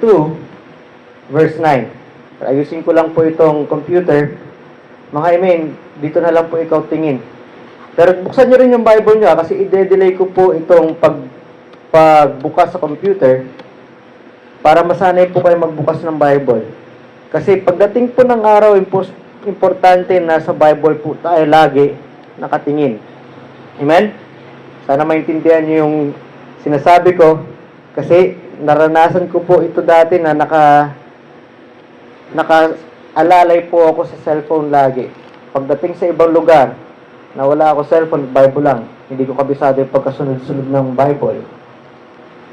2, verse 9. Ayusin ko lang po itong computer. Mga Amen, dito na lang po ikaw tingin. Pero buksan nyo rin yung Bible nyo kasi i-delay ko po itong pagbukas sa computer para masanay po kayo magbukas ng Bible. Kasi pagdating po ng araw, importante na sa Bible po tayo lagi nakatingin. Amen? Sana maintindihan nyo yung sinasabi ko kasi naranasan ko po ito dati na nakaalalay po ako sa cellphone lagi. Pagdating sa ibang lugar, na wala ako cellphone, Bible lang. Hindi ko kabisado yung pagkasunod-sunod ng Bible.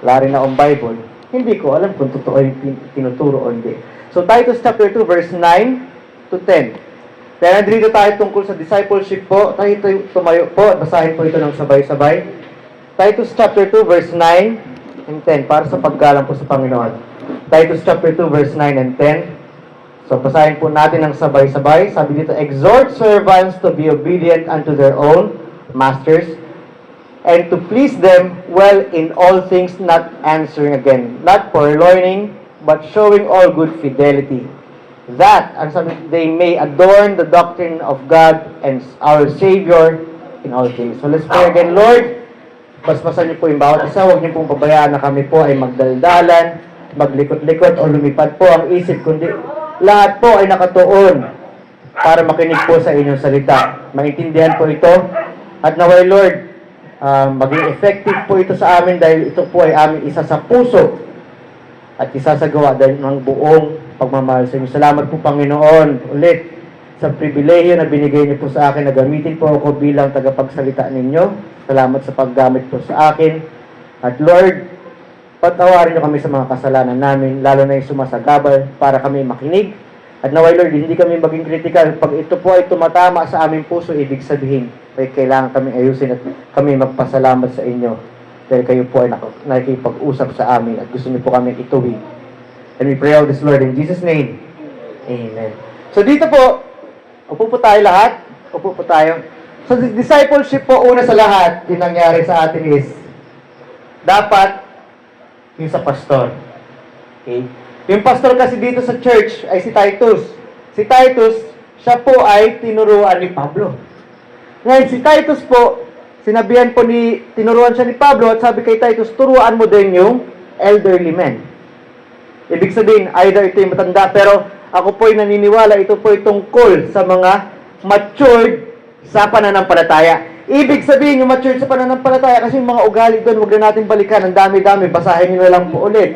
Wala rin akong Bible. Hindi ko alam kung totoo yung tinuturo o hindi. So, Titus chapter 2, verse 9 to 10. Kaya nandito tayo tungkol sa discipleship po. Tayo tumayo po. Basahin po ito ng sabay-sabay. Titus chapter 2, verse 9 and 10. Para sa paggalang po sa Panginoon. Titus chapter 2, verse 9 and 10. So, basahin po natin ng sabay-sabay. Sabi dito, exhort servants to be obedient unto their own masters, and to please them well in all things, not answering again, not purloining, but showing all good fidelity. That, and sabi, they may adorn the doctrine of God and our Savior in all things. So, let's pray again. Lord, basbasan niyo po yung bawat isa. Huwag niyo pong pabayaan na kami po ay magdaldalan, maglikot-likot, o lumipad po ang isip, kundi lahat po ay nakatuon para makinig po sa inyong salita. Maintindihan po ito. At naway Lord, maging effective po ito sa amin dahil ito po ay aming isa sa puso at isa sa gawa dahil ng buong pagmamahal sa inyo. Salamat po Panginoon ulit sa pribilehiyo na binigay niyo po sa akin na gamitin po ako bilang tagapagsalita ninyo. Salamat sa paggamit po sa akin. At Lord, patawarin niyo kami sa mga kasalanan namin, lalo na yung sumasagabal para kami makinig. At naway Lord, hindi kami maging critical. Pag ito po ay tumatama sa aming puso, ibig sabihin, ay kailangan kami ayusin at kami magpasalamat sa inyo. Dahil kayo po ay nakikipag-usap sa amin at gusto niyo po kami ituwid. And we pray all this, Lord, in Jesus' name. Amen. So dito po, upo po tayo lahat. Upo po tayo. So discipleship po, una sa lahat, yung nangyari sa atin is, dapat yung sa pastor. Okay? Yung pastor kasi dito sa church ay si Titus. Si Titus, siya po ay tinuruan ni Pablo. Ngayon, si Titus po, tinuruan siya ni Pablo at sabi kay Titus, turuan mo din yung elderly men. Ibig sabihin, either ito yung matanda, pero ako po ay naniniwala, ito po ay tungkol sa mga matured sa pananampalataya. Ibig sabihin, yung mature sa pananampalataya, kasi yung mga ugali doon, huwag na natin balikan. Ang dami-dami, basahin nyo na lang po ulit.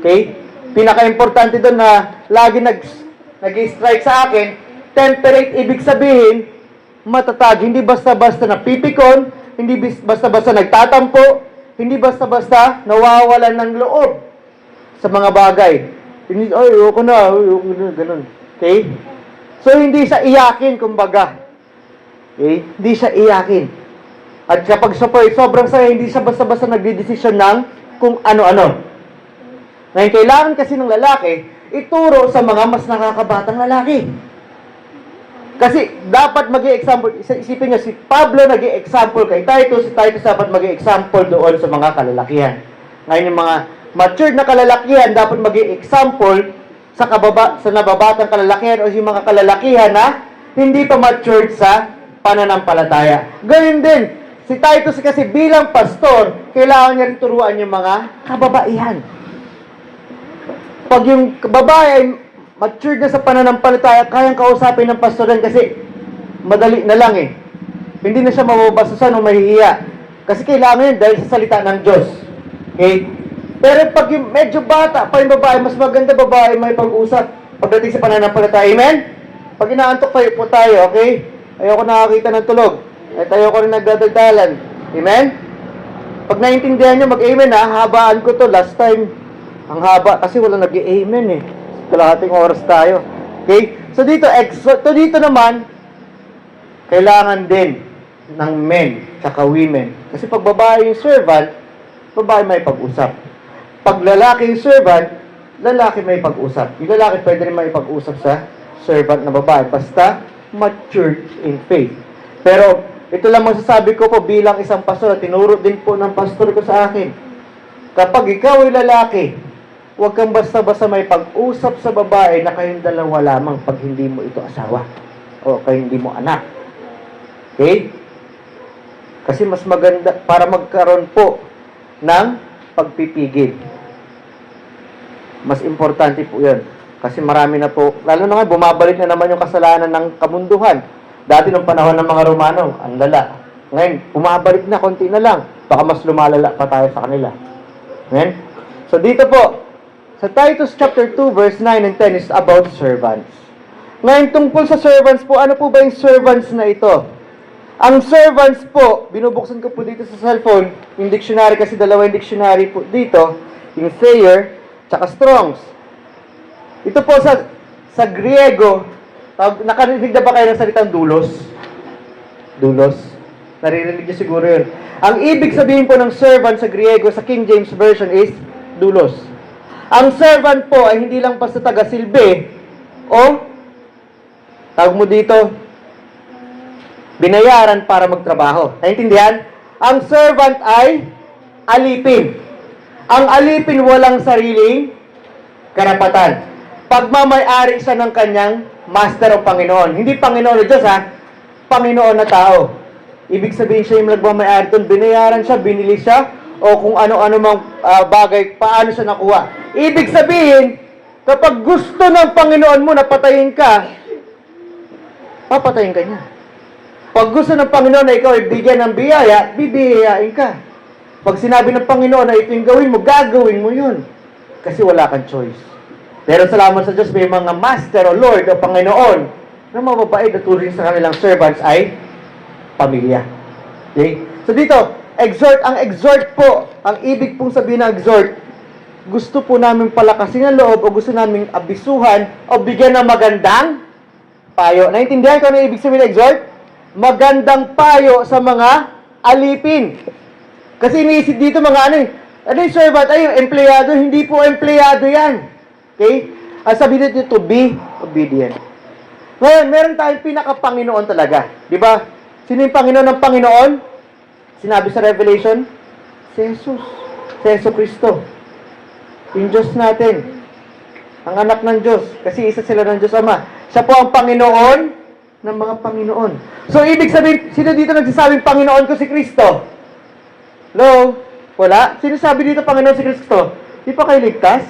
Okay? Pinaka-importante doon na lagi nag-strike sa akin, temperate, ibig sabihin, matatag. Hindi basta-basta napipikon, hindi basta-basta nagtatampo, hindi basta-basta nawawalan ng loob sa mga bagay. Hindi, ay, ayoko na, ganun. Okay? So, hindi siya iyakin, kumbaga. Okay? Hindi siya iyakin. At kapag siya po sobrang saya, hindi siya basta-basta nagdidesisyon ng kung ano-ano. Ngayon, kailangan kasi ng lalaki, ituro sa mga mas nakakabatang lalaki. Kasi dapat mag-i-example, isipin nyo, si Pablo nag-i-example kay Titus, si Titus dapat mag-i-example doon sa mga kalalakihan. Ngayon, yung mga matured na kalalakihan, dapat mag-i-example sa nababatang kalalakihan o yung mga kalalakihan na hindi pa matured sa pananampalataya. Gayun din, si Titus kasi bilang pastor, kailangan niya rin turuan yung mga kababaihan. Pag yung babae ay matured na sa pananampalataya, kayang kausapin ng pastor yan kasi madali na lang eh. Hindi na siya mababastusan o mahihiya. Kasi kailangan yun dahil sa salita ng Diyos. Okay? Pero pag yung medyo bata pa yung babae, mas maganda babae may pag-usap pagdating sa pananampalataya. Amen? Pag inaantok tayo po tayo, okay? Ayoko nakakita ng tulog. At ayoko rin nagdadaldalan. Amen? Pag naintindihan nyo, mag-amen ha. Habaan ko to last time. Ang haba kasi wala nag-amen eh. Kalahating oras tayo. Okay? So dito naman, kailangan din ng men tsaka women. Kasi pag babae yung servant, babae may pag-usap. Pag lalaki yung servant, lalaki may pag-usap. Yung lalaki pwede rin may pag-usap sa servant na babae. Basta matured in faith. Pero ito lang masasabi ko po bilang isang pastor at tinuro din po ng pastor ko sa akin. Kapag ikaw ay lalaki huwag kang basta-basta may pag-usap sa babae na kayong dalawa lamang pag hindi mo ito asawa o kaya hindi mo anak. Okay? Kasi mas maganda para magkaroon po ng pagpipigil. Mas importante po yun. Kasi marami na po, lalo na nga, bumabalik na naman yung kasalanan ng kamunduhan. Dati nung panahon ng mga Romano, ang lala. Ngayon, bumabalik na, konti na lang. Baka mas lumalala pa tayo sa kanila. Amen? So dito po, sa Titus chapter 2, verse 9 and 10 is about servants. Ngayon, tungkol sa servants po, ano po ba yung servants na ito? Ang servants po, binubuksan ko po dito sa cellphone, yung dictionary, kasi dalawa yung dictionary po dito, yung Thayer, tsaka Strong's. Ito po sa Griego, nakarinig na ba kayo ng salitang doulos? Doulos? Naririnig niyo siguro yun. Ang ibig sabihin po ng servant sa Griego, sa King James Version is doulos. Ang servant po ay hindi lang basta taga-silbi o tawag mo dito, binayaran para magtrabaho. Naintindihan? Ang servant ay alipin. Ang alipin walang sariling karapatan. Pagmamay-ari siya ng kanyang master o Panginoon. Hindi Panginoon o Diyos ha, Panginoon na tao. Ibig sabihin siya yung nagmamay-ari doon, binayaran siya, binili siya, o kung ano-ano mang bagay, paano siya nakuha. Ibig sabihin, kapag gusto ng Panginoon mo na patayin ka, papatayin ka niya. Pag gusto ng Panginoon na ikaw ay bigyan ng biyaya, bibiyayain ka. Pag sinabi ng Panginoon na ito yung gawin mo, gagawin mo yun. Kasi wala kang choice. Pero salamat sa Diyos, may mga master o Lord o Panginoon na mababait na turing sa kanilang servants ay pamilya. Okay? So dito, ang exhort po, ang ibig pong sabihin ng exhort, gusto po namin palakasin ang loob o gusto namin abisuhan o bigyan ng magandang payo. Naintindihan ko ano ibig sabihin ng exhort? Magandang payo sa mga alipin. Kasi iniisip dito mga ano yung servant? Ay, yung empleyado. Hindi po empleyado yan. Okay? Sabi dito to be obedient. Ngayon, meron tayong pinaka-Panginoon talaga. Di ba? Sino yung Panginoon ng Panginoon? Sinabi sa Revelation? Si Jesus. Si Yesu Cristo. Yung Diyos natin. Ang anak ng Diyos. Kasi isa sila ng Diyos Ama. Siya po ang Panginoon ng mga Panginoon. So, ibig sabihin, sino dito nagsasabing Panginoon ko si Kristo? Hello? Wala? Sino sabi dito Panginoon si Kristo? Di pa kayo ligtas?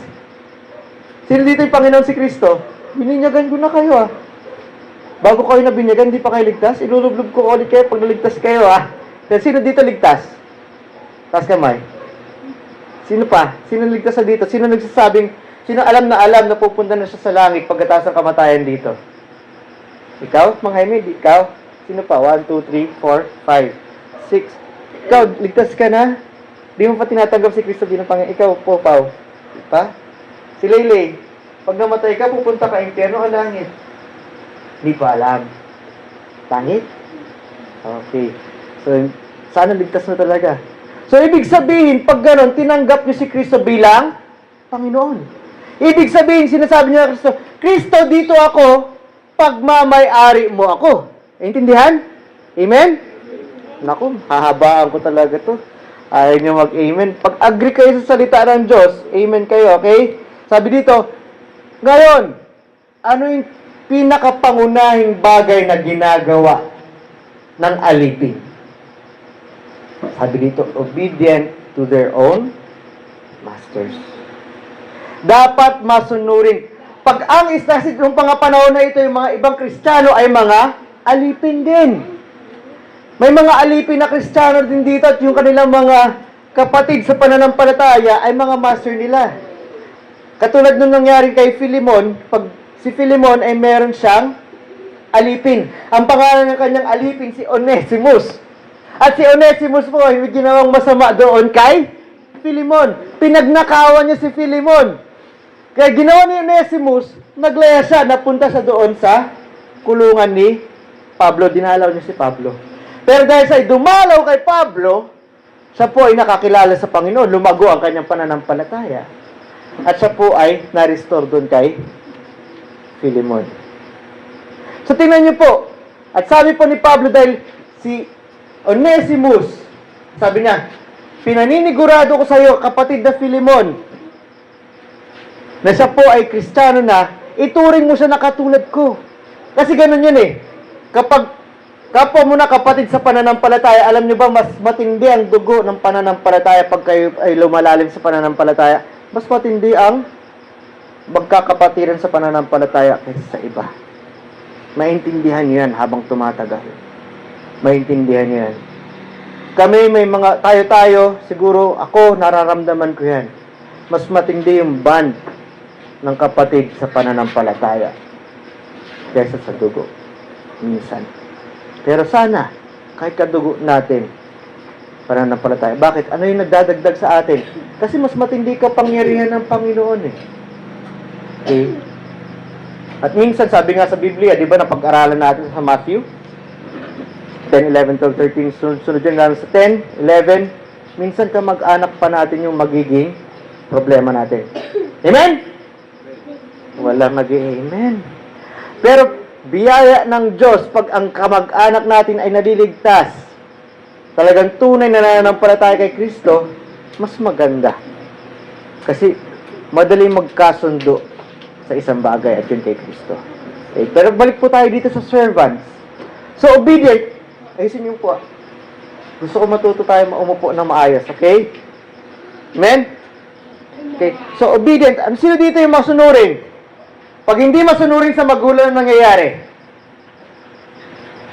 Sino dito yung Panginoon si Kristo? Bininyagan ko na kayo Bago kayo na binyagan, di pa kayo ligtas? Ilulublob ko ulit kayo pag naligtas kayo Pero sino dito ligtas? Taas kamay. Sino pa? Sino ligtas sa dito? Sino nagsasabing, sino alam na pupunta na siya sa langit pagkatapos ng kamatayan dito? Ikaw, Mang Jaime? Ikaw? Sino pa? 1, 2, 3, 4, 5, 6. Ikaw, ligtas ka na? Di mo pa tinatanggap si Kristo bilang Panginoon. Ikaw, Pau. Pa? Si Leylay, pag namatay ka, pupunta ka impyerno o langit? Hindi pa alam. Langit? Okay. So, sana ligtas na talaga. So, ibig sabihin, pag gano'n, tinanggap niyo si Kristo bilang Panginoon. Ibig sabihin, sinasabi niya Kristo, Kristo, dito ako, pagmamay-ari mo ako. Intindihan? Amen? Naku, hahabaan ko talaga to. Ayaw niyo mag-amen. Pag agree kayo sa salita ng Diyos, amen kayo, okay? Sabi dito, ngayon, ano yung pinakapangunahing bagay na ginagawa ng alipin? Sabi dito, obedient to their own masters. Dapat masunurin. Pag ang istasid ng mga panahon na ito, yung mga ibang Kristiyano ay mga alipin din. May mga alipin na Kristiyano din dito at yung kanilang mga kapatid sa pananampalataya ay mga master nila. Katulad nung nangyari kay Philemon, pag si Philemon ay meron siyang alipin. Ang pangalan ng kanyang alipin si Onesimus. At si Onesimus po ay ginawang masama doon kay Philemon. Pinagnakawan niya si Philemon. Kaya ginawa ni Onesimus, naglaya siya, napunta sa doon sa kulungan ni Pablo. Dinalaw niya si Pablo. Pero dahil sa dumalaw kay Pablo, siya po ay nakakilala sa Panginoon. Lumago ang kanyang pananampalataya. At siya po ay na-restore doon kay Philemon. So tingnan niyo po. At sabi po ni Pablo dahil si Onesimus, sabi niya, pinaninigurado ko sa iyo, kapatid na Philemon, na siya po ay Kristiyano na, ituring mo siya na katulad ko. Kasi ganun yun eh. Kapag kapwa mo na kapatid sa pananampalataya, alam nyo ba, mas matindi ang dugo ng pananampalataya pag kayo ay lumalalim sa pananampalataya. Mas matindi ang magkakapatiran sa pananampalataya kaysa sa iba. Maintindihan nyo yan habang tumatagal. Maintindihan nyo yan. Kami may mga tayo-tayo, siguro ako, nararamdaman ko yan. Mas matindi yung bond ng kapatid sa pananampalataya kaysa sa dugo. Minsan. Pero sana, kahit kadugo natin, pananampalataya. Bakit? Ano yung nagdadagdag sa atin? Kasi mas matindi ka pangyarihan ng Panginoon eh. Okay? At minsan, sabi nga sa Biblia, di ba, napag-aralan natin sa Matthew 10, 11, 12, 13, sunod yan lang sa 10, 11, minsan ka mag-anak pa natin yung magiging problema natin. Amen? Walang nag-amen. Pero, biyaya ng Diyos, pag ang kamag-anak natin ay naliligtas, talagang tunay na nananampalataya kay Kristo, mas maganda. Kasi, madali magkasundo sa isang bagay at yun kay Kristo. Okay? Pero balik po tayo dito sa servants. So, obedient, ayusin yung po. Gusto ko matuto tayo maumupo na maayos, okay? Amen? Okay. So, obedient. Sino dito yung masunurin? Pag hindi masunurin sa magulang ang nangyayari,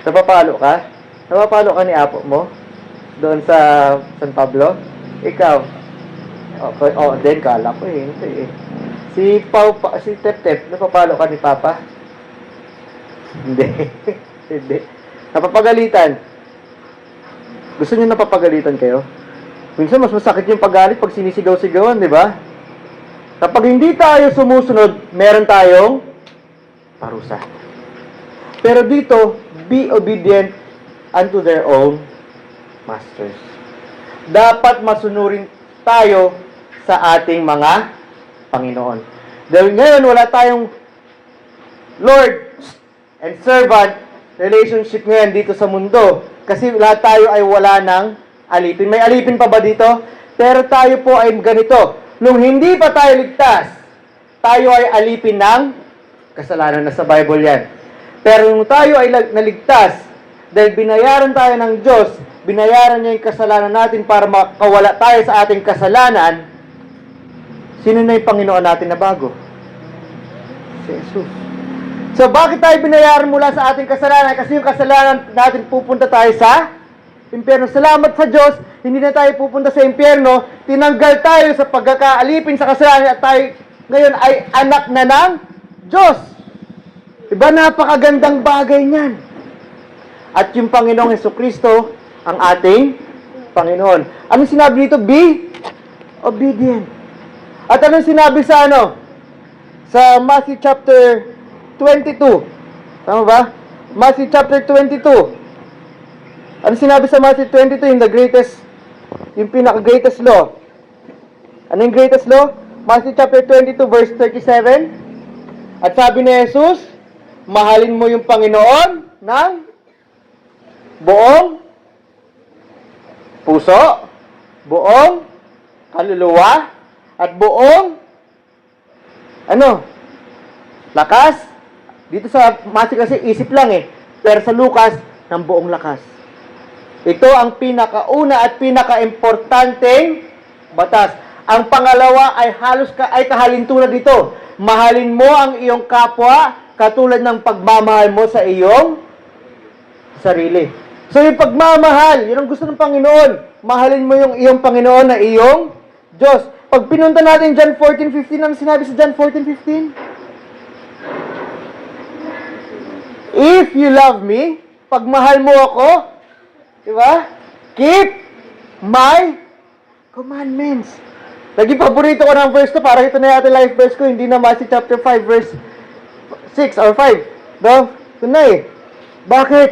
napapalo ka? Napapalo ka ni apo mo? Doon sa San Pablo? Ikaw? Okay. Oh, then kala ko eh. Hindi eh. Si Tep-Tep, napapalo ka ni Papa? Hindi. Hindi. Napapagalitan. Gusto niyo napapagalitan kayo? Minsan mas masakit yung paggalit pag sinisigaw-sigawan, di ba? Kapag hindi tayo sumusunod, meron tayong parusa. Pero dito, be obedient unto their own masters. Dapat masunurin tayo sa ating mga Panginoon. Dahil ngayon, wala tayong Lord and servant relationship ngayon dito sa mundo. Kasi lahat tayo ay wala ng alipin. May alipin pa ba dito? Pero tayo po ay ganito. Nung hindi pa tayo ligtas, tayo ay alipin ng kasalanan. Na sa Bible yan. Pero nung tayo ay naligtas, dahil binayaran tayo ng Diyos, binayaran niya yung kasalanan natin para makawala tayo sa ating kasalanan, sino na yung Panginoon natin na bago? Si Jesus. So, bakit tayo binayaran mula sa ating kasalanan? Kasi yung kasalanan natin pupunta tayo sa impyerno. Salamat sa Diyos, hindi na tayo pupunta sa impyerno. Tinanggal tayo sa pagkakaalipin sa kasalanan at tayo ngayon ay anak na ng Diyos. Diba, napakagandang bagay niyan. At yung Panginoong Jesucristo, ang ating Panginoon. Anong sinabi dito? Be obedient. At anong sinabi sa sa Matthew chapter 22. Tama ba? Matthew chapter 22. Ano sinabi sa Matthew 22? Yung pinaka-greatest law. Ano yung greatest law? Matthew chapter 22 verse 37. At sabi ni Jesus, mahalin mo yung Panginoon ng buong puso, buong kaluluwa, at buong lakas. Dito sa Matthew kasi isip lang eh. Pero sa Lucas, ng buong lakas. Ito ang pinakauna at pinaka-importanteng batas. Ang pangalawa ay ay kahalintulad dito. Mahalin mo ang iyong kapwa katulad ng pagmamahal mo sa iyong sarili. So yung pagmamahal, yun ang gusto ng Panginoon. Mahalin mo yung iyong Panginoon na iyong Diyos. Pag pinunta natin John 14:15, ang sinabi sa John 14:15? If you love me, pagmahal mo ako, di ba? Keep my commandments. Lagi paborito ko ng verse to, para ito na yung life verse ko, hindi na Matthew chapter 5 verse 6 or 5. No? Ito na eh. Bakit?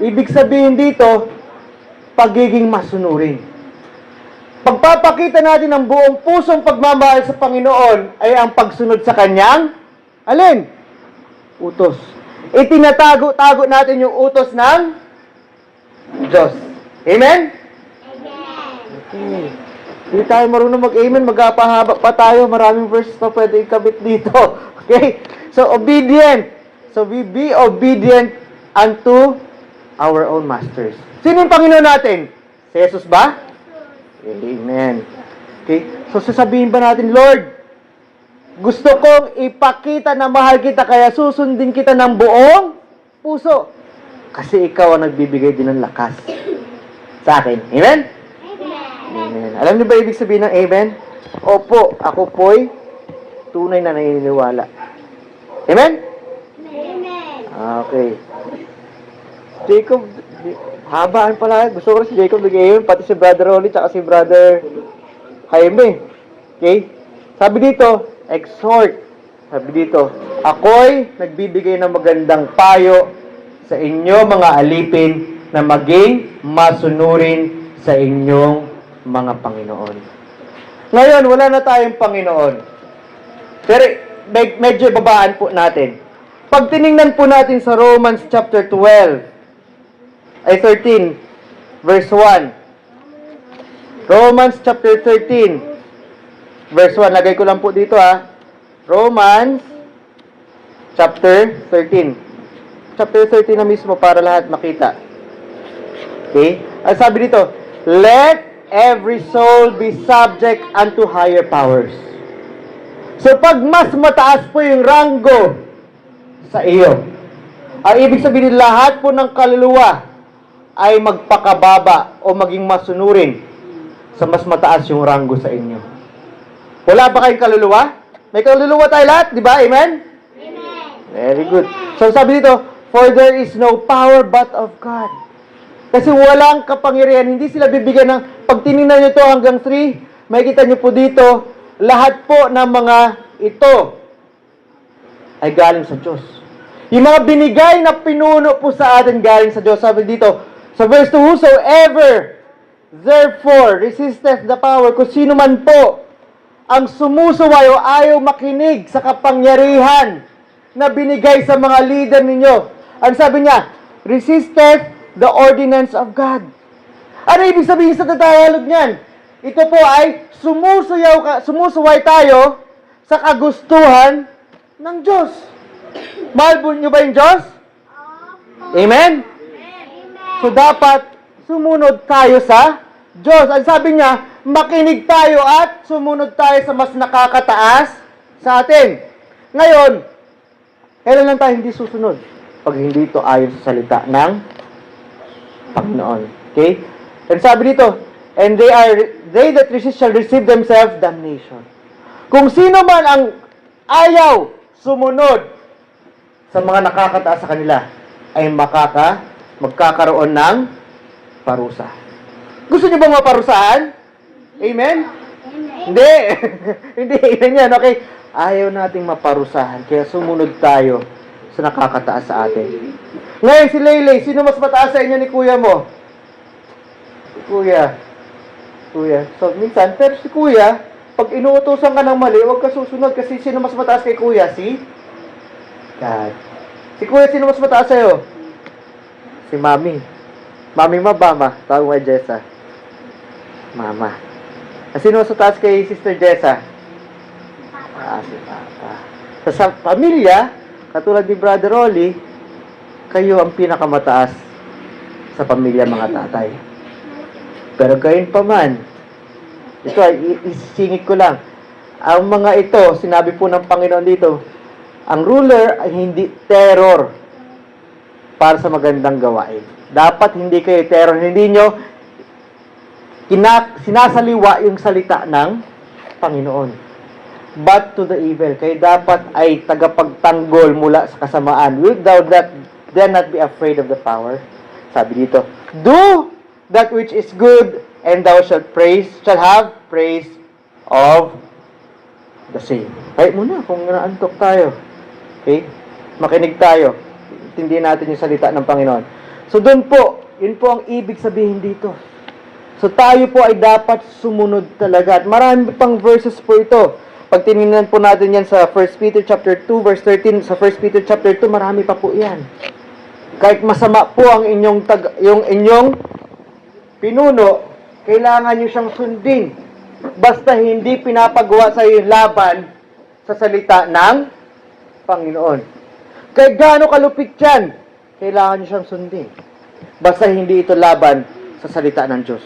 Ibig sabihin dito, pagiging masunurin. Pagpapakita natin ng buong pusong pagmamahal sa Panginoon ay ang pagsunod sa Kanyang, alin? Utos. Itinatago-tago natin yung utos ng Diyos. Amen? Okay. Hindi tayo marunong mag-amen, magpapahaba pa tayo. Maraming verses pa pwede ikabit dito. Okay? So, obedient. So, we be obedient unto our own masters. Sino yung Panginoon natin? Si Jesus ba? Amen. Okay? So, sasabihin ba natin, Lord, gusto kong ipakita na mahal kita, kaya susundin kita ng buong puso. Kasi ikaw ang nagbibigay din ng lakas sa akin. Amen? Amen. Alam niyo ba ibig sabihin ng amen? Opo, ako po'y tunay na naniniwala. Amen? Amen. Okay. Jacob, habaan pala. Gusto ko rin si Jacob nag-amen, pati si Brother Rolly, tsaka si Brother Jaime. Okay? Sabi dito, exhort. Sabi dito, ako'y nagbibigay ng magandang payo sa inyo mga alipin na maging masunurin sa inyong mga Panginoon. Ngayon, wala na tayong Panginoon. Pero medyo babaan po natin. Pag tiningnan po natin sa Romans chapter 13, verse 1. Romans chapter 13, verse 1. Lagay ko lang po dito Romans chapter 13. Chapter 13 na mismo para lahat makita. Okay? Ang sabi dito, let every soul be subject unto higher powers. So pag mas mataas po yung ranggo sa iyo, ang ibig sabihin lahat po ng kaluluwa ay magpakababa o maging masunurin sa mas mataas yung ranggo sa inyo. Wala ba kayong kaluluwa? May kaluluwa tayo lahat, di ba? Amen? Amen. Very good. So sabi dito, for there is no power but of God. Kasi walang kapangyarihan, hindi sila bibigyan ng, pag tinignan nyo ito hanggang 3, makikita nyo po dito, lahat po ng mga ito ay galing sa Diyos. Yung mga binigay na pinuno po sa atin galing sa Diyos. Sabi dito, sa verse 2, whosoever therefore resisteth the power, kung sino man po ang sumusuway o ayaw makinig sa kapangyarihan na binigay sa mga leader ninyo. Ang sabi niya, resisteth the ordinance of God. Ano ibig sabihin sa tagalog niyan? Ito po ay sumusuway tayo sa kagustuhan ng Diyos. Mahal po niyo ba yung Diyos? Amen? So dapat sumunod tayo sa Diyos. Ang sabi niya, makinig tayo at sumunod tayo sa mas nakakataas sa atin. Ngayon, kailan lang tayo hindi susunod? Pag hindi ito ayon sa salita ng Panginoon. Okay? And sabi dito, and they that resist shall receive themselves damnation. Kung sino man ang ayaw sumunod sa mga nakakataas sa kanila, ay magkakaroon ng parusa. Gusto niyo bang maparusahan? Amen? Hindi. Hindi, amen yan. Okay? Ayaw nating maparusahan, kaya sumunod tayo sa nakakataas sa atin. Ngayon si Leylay, sino mas mataas sa inyo ni kuya mo? Kuya. So, minsan, pero si kuya, pag inuutosan ka ng mali, huwag ka susunod kasi sino mas mataas kay kuya? Si God. Si kuya, sino mas mataas sa'yo? Si mami. Mami mabama. Tawag mo kay Jessa. Mama. Sino mas mataas kay Sister Jessa? Si Papa. Sa pamilya, katulad ni Brother Rolly, kayo ang pinakamataas sa pamilya mga tatay. Pero gayon pa man, ito ay isisingit ko lang. Ang mga ito, sinabi po ng Panginoon dito, ang ruler ay hindi terror para sa magandang gawain. Dapat hindi kayo terror, hindi nyo sinasaliwa yung salita ng Panginoon. But to the evil, kayo dapat ay tagapagtanggol mula sa kasamaan. Wilt thou then not be afraid of the power? Sabi dito, do that which is good, and thou shalt have praise of the same. Kahit muna, kung naantok tayo. Okay? Makinig tayo. Intindihin natin yung salita ng Panginoon. So doon po, yun po ang ibig sabihin dito. So tayo po ay dapat sumunod talaga. At marami pang verses po ito. Pag tinignan po natin yan sa 1 Peter chapter 2 verse 13, sa 1 Peter chapter 2, marami pa po yan. Kahit masama po ang inyong pinuno, kailangan nyo siyang sundin. Basta hindi pinapagawa sa iyo yung laban sa salita ng Panginoon. Kaya gaano kalupit yan, kailangan nyo siyang sundin. Basta hindi ito laban sa salita ng Diyos.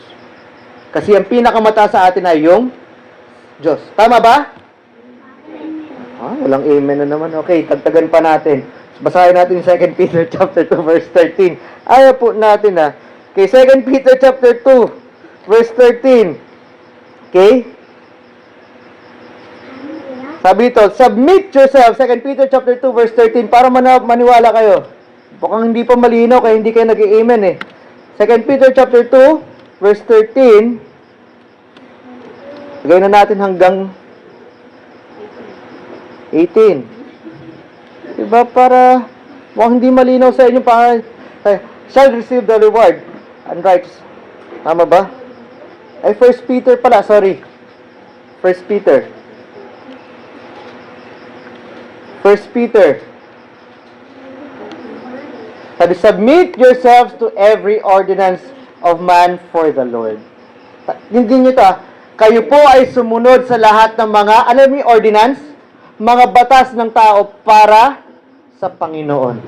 Kasi ang pinakamata sa atin ay yung Diyos. Tama ba? Walang amen na naman. Okay, tagtagan pa natin. Basahin natin 2 Peter chapter 2 verse 13. Ayaw po natin Okay, 2 Peter chapter 2 verse 13. Okay? Sabi dito, submit yourself. 2 Peter chapter 2 verse 13 para maniwala kayo. Mukhang hindi pa malinaw kaya hindi kayo nag-amen eh. 2 Peter chapter 2 verse 13. Lagay na natin hanggang 18. Diba para mukhang hindi malinaw sa inyo para shall receive the reward and rights. Tama ba? Ay, 1 Peter pala, sorry. 1 Peter. 1 Peter. Sabi, submit yourselves to every ordinance of man for the Lord. Hindi nyo ito kayo po ay sumunod sa lahat ng mga, alam mo yung ordinance? Mga batas ng tao para sa Panginoon.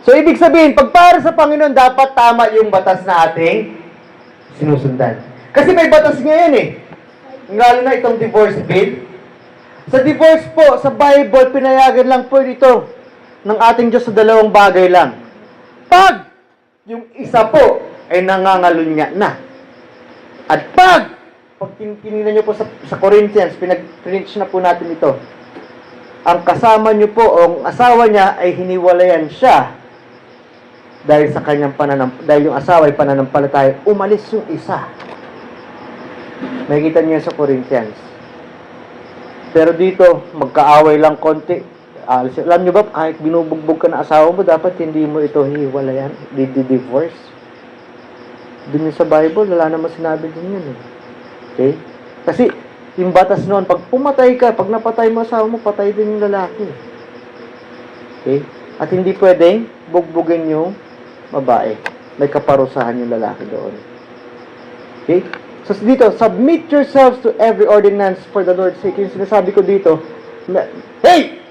So, ibig sabihin, pag para sa Panginoon, dapat tama yung batas na ating sinusundan. Kasi may batas ngayon eh. Lalo na itong divorce bill. Sa divorce po, sa Bible, pinayagan lang po ito ng ating Diyos sa dalawang bagay lang. Pag yung isa po ay nangangalunya na. At pag tinignan nyo po sa Corinthians, pinag-preach na po natin ito. Ang kasama nyo po, o ang asawa niya ay hiniwalayan siya dahil sa kanyang dahil yung asawa ay pananampalataya, umalis yung isa. Nakikita niyo sa Corinthians. Pero dito, magkaaway lang konti. Alam niyo ba, kahit binubugbog ka na asawa mo, dapat hindi mo ito hiwalayan, divorce. Dun sa Bible, wala naman sinabi din yun eh. Okay? Kasi, yung batas noon, pag pumatay ka, pag napatay mo asawa mo, patay din yung lalaki. Okay? At hindi pwedeng bugbugin yung babae. May kaparusahan yung lalaki doon. Okay? So dito, submit yourselves to every ordinance for the Lord's sake. Yung sinasabi ko dito, hey!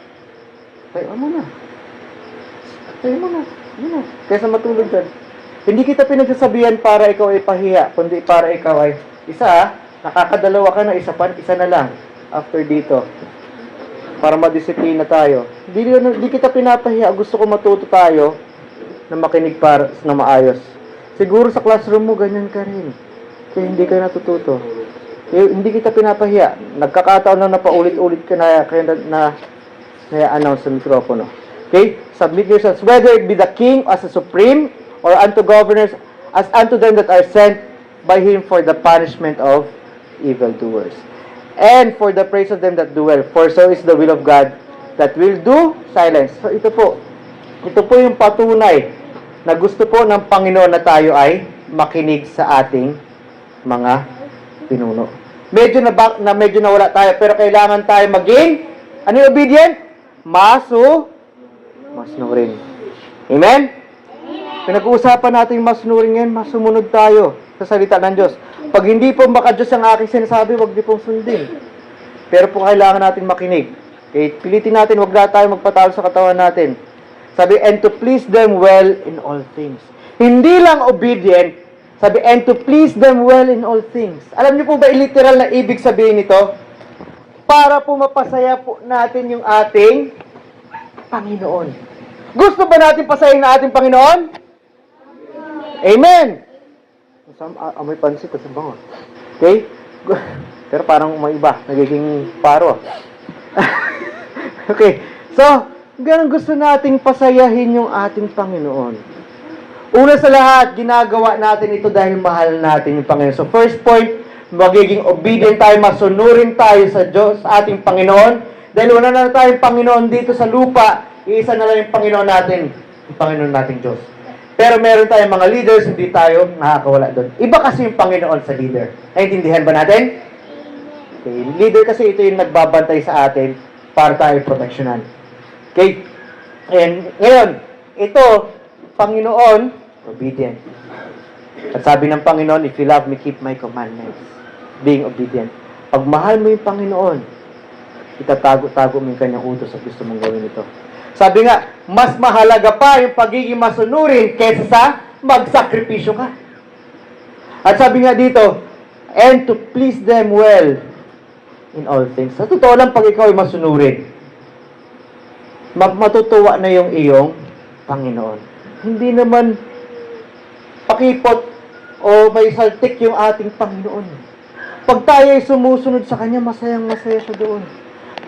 Tayo mo na. Tayo mo na. Kaysa matulog dyan. Hindi kita pinagsasabihan para ikaw ay pahiya, kundi para ikaw ay nakakadalawa ka na, isa na lang after dito. Para madisiplina tayo. Hindi kita pinapahiya. Gusto ko matuto tayo na makinig para na maayos. Siguro sa classroom mo, ganyan ka rin. Kaya hindi ka natututo. Kaya hindi kita pinapahiya. Nagkakataon na napaulit-ulit ka na kaya na-announce sa mikropono. Okay? Submit yourselves, whether it be the king as a supreme or unto governors as unto them that are sent by him for the punishment of evildoers, and for the praise of them that do well. For so is the will of God that will do silence. So ito po yung patunay na gusto po ng Panginoon na tayo ay makinig sa ating mga pinuno. Medyo nawala tayo, pero kailangan tayo maging obedient? Masunurin. Amen? Pinag-uusapan natin yung masunurin ngayon, masumunod tayo sa salita ng Diyos. Pag hindi po maka-Diyos ang aking sinasabi, wag di pong sundin. Pero po kailangan natin makinig. Okay, pilitin natin, wag na tayo magpatalo sa katawan natin. Sabi, and to please them well in all things. Hindi lang obedient, sabi, and to please them well in all things. Alam niyo po ba, literal na ibig sabihin nito? Para po mapasaya po natin yung ating Panginoon. Gusto ba natin pasayahin na ating Panginoon? Amen! Amoy pansit sa bangon. Okay? Pero parang may iba. Nagiging paro. Okay. So, ganun gusto nating pasayahin yung ating Panginoon. Una sa lahat, ginagawa natin ito dahil mahal natin yung Panginoon. So, first point, magiging obedient tayo, masunurin tayo sa Diyos, sa ating Panginoon. Dahil wala na tayong Panginoon dito sa lupa, iisa na lang yung Panginoon natin, yung Panginoon nating Diyos. Pero meron tayong mga leaders, hindi tayo nakakawala doon. Iba kasi yung Panginoon sa leader. Naintindihan ba natin? Okay. Leader kasi ito yung nagbabantay sa atin para tayo proteksyonan. Okay? And ngayon, ito, Panginoon, obedient. At sabi ng Panginoon, if you love me, keep my commandments. being obedient. Pag mahal mo yung Panginoon, itatago-tago mo yung kanyang utos at gusto mong gawin ito. Sabi nga, mas mahalaga pa yung pagiging masunurin kaysa sa magsakripisyo ka. At sabi nga dito, and to please them well in all things. Sa totoo lang, pag ikaw ay masunurin, matutuwa na yung iyong Panginoon. Hindi naman pakipot o may saltik yung ating Panginoon. Pag tayo ay sumusunod sa Kanya, masayang-masaya siya doon.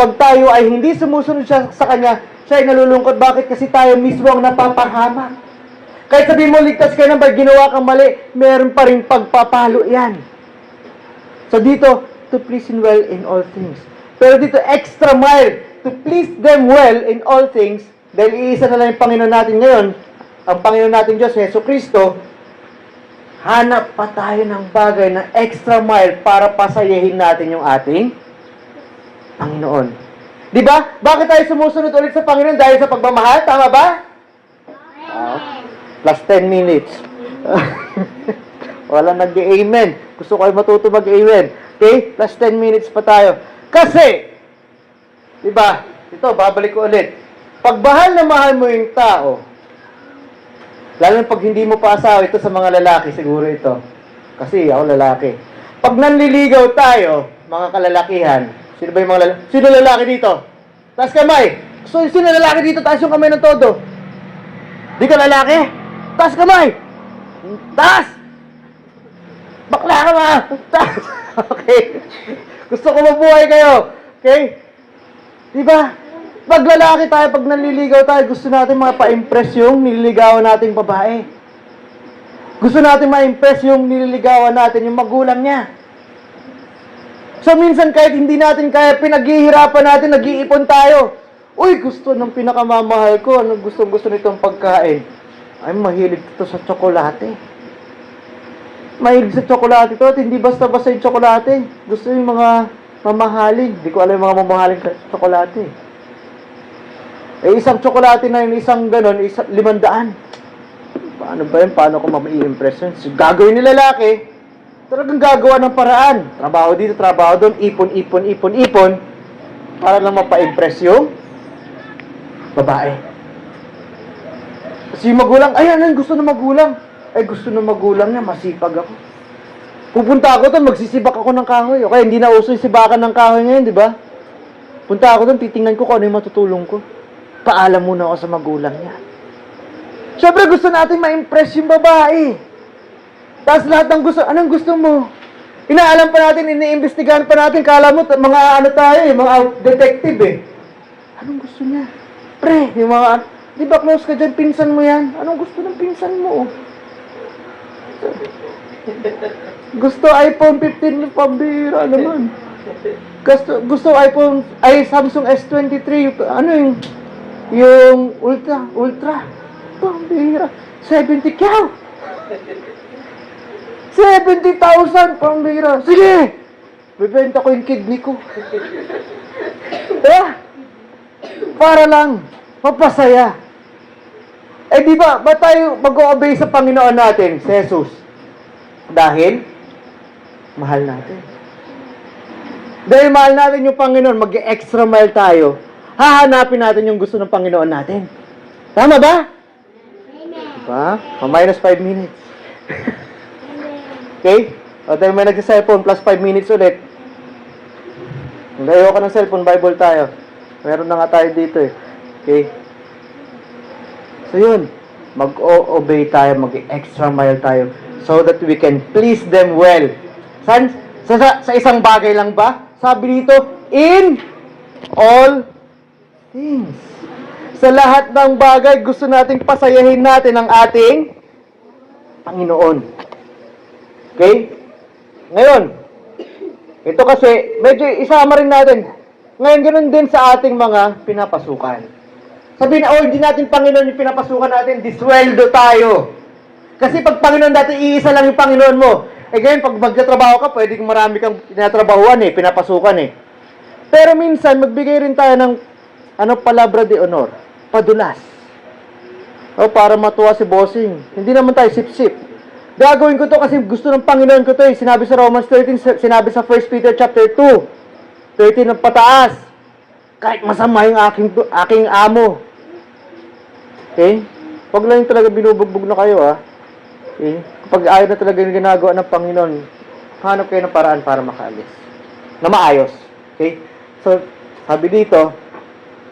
Pag tayo ay hindi sumusunod sa Kanya, siya ay nalulungkot. Bakit? Kasi tayo mismo ang napapahamak. Kahit sabihin mo, ligtas ka na ba, ginawa kang mali, meron pa rin pagpapalo yan. So dito, to please Him well in all things. Pero dito, extra mile, to please them well in all things, dahil iisa na lang yung Panginoon natin ngayon, ang Panginoon natin Diyos, Yesu Kristo, hanap pa tayo ng bagay na extra mile para pasayahin natin yung ating Panginoon. Di ba? Bakit tayo sumusunod ulit sa Panginoon? Dahil sa pagmamahal? Tama ba? Plus 10 minutes. Wala nag-amen. Gusto ko ay matuto mag-amen. Okay? Plus 10 minutes pa tayo. Kasi, di ba? Ito, babalik ko ulit. Pag mahal mo yung tao, lalo na pag hindi mo pa asawa, ito sa mga lalaki, siguro ito. Kasi ako lalaki. Pag nanliligaw tayo, mga kalalakihan, sino ba yung mga lalaki? Sino lalaki dito? Taas kamay. So, sino lalaki dito? Taas yung kamay ng todo. Di ka lalaki? Taas kamay. Taas! Bakla ka ba? Taas! Okay. Gusto ko mabuhay kayo. Okay? Diba? Pag lalaki tayo, pag nanliligaw tayo, gusto natin mapa-impress yung nililigawan nating babae. Gusto natin ma-impress yung nililigawan natin, yung magulang niya. So minsan kahit hindi natin kaya, pinaghihirapan natin, nag-iipon tayo. Uy, gusto ng pinakamamahal ko. Ano gusto nitong pagkain? Ay, mahilig ito sa tsokolate. Mahilig sa tsokolate ito at hindi basta-basta yung tsokolate. Gusto yung mga mamahalin. Hindi ko alam yung mga mamahalin sa tsokolate. Eh, isang tsokolate na yun, isang ganon, 500. Paano ba yun? Paano ko ma-i-impress yun? So, gagawin ni lalaki, talagang gagawa ng paraan. Trabaho dito, trabaho doon, ipon, para lang mapa-impress yung babae. Kasi yung magulang, ayan, gusto ng magulang. Ay, gusto ng magulang niya, masipag ako. Pupunta ako doon, magsisibak ako ng kahoy. Okay, hindi na uso yung sibakan ng kahoy ngayon, di ba? Punta ako doon, titingnan ko kung ano yung matutulong ko. Paalam muna ako sa magulang niya. Siyempre, gusto natin ma-impress yung babae. Tapos lahat ng gusto, anong gusto mo? Inaalam pa natin, iniimbestigahan pa natin, kala mo, mga ano tayo mga detective Anong gusto niya? Pre, yung mga, di ba close ka dyan, pinsan mo yan? Anong gusto ng pinsan mo? Gusto iPhone 15 ng pambira naman. Gusto iPhone, Samsung S23, ano yung Ultra. Pambira. 70 kyaw. 70,000 pambira. Sige! Bibenta ko yung kidney ko. Para lang. Mapasaya. Eh di ba tayo mag-o-obey sa Panginoon natin, si Jesus? Dahil mahal natin. Dahil mahal natin yung Panginoon, mag-extra mile tayo. Hahanapin natin yung gusto ng Panginoon natin. Tama ba? Diba? Minus 5 minutes. Okay? O dahil may nag-cellphone, plus 5 minutes ulit. Kung ayaw ka ng cellphone, Bible tayo. Meron na nga tayo dito Okay? So yun, mag-obey tayo, mag-extra mile tayo so that we can please them well. Sa isang bagay lang ba? Sabi dito, in all things. Sa lahat ng bagay, gusto nating pasayahin natin ang ating Panginoon. Okay? Ngayon, ito kasi, medyo isama rin natin. Ngayon, ganun din sa ating mga pinapasukan. Sabihin na, hindi natin Panginoon yung pinapasukan natin, disweldo tayo. Kasi pag Panginoon dati, iisa lang yung Panginoon mo. Eh ngayon, pag magtatrabaho ka, pwede marami kang tinatrabahuan pinapasukan Pero minsan, magbigay rin tayo ng palabra de honor, padulas. Para matuwa si bossing. Hindi naman tayo sip-sip. Gagawin ko to kasi gusto ng Panginoon ko to eh. Sinabi sa Romans 13, sinabi sa 1 Peter chapter 2, 13 ng pataas. Kahit masama yung aking amo. Okay? Huwag lang yung talaga binubugbog na kayo, ha? Okay? Kapag ayaw na talaga yung ginagawa ng Panginoon, hanap kayo ng paraan para makaalis. Na maayos. Okay? So, sabi dito,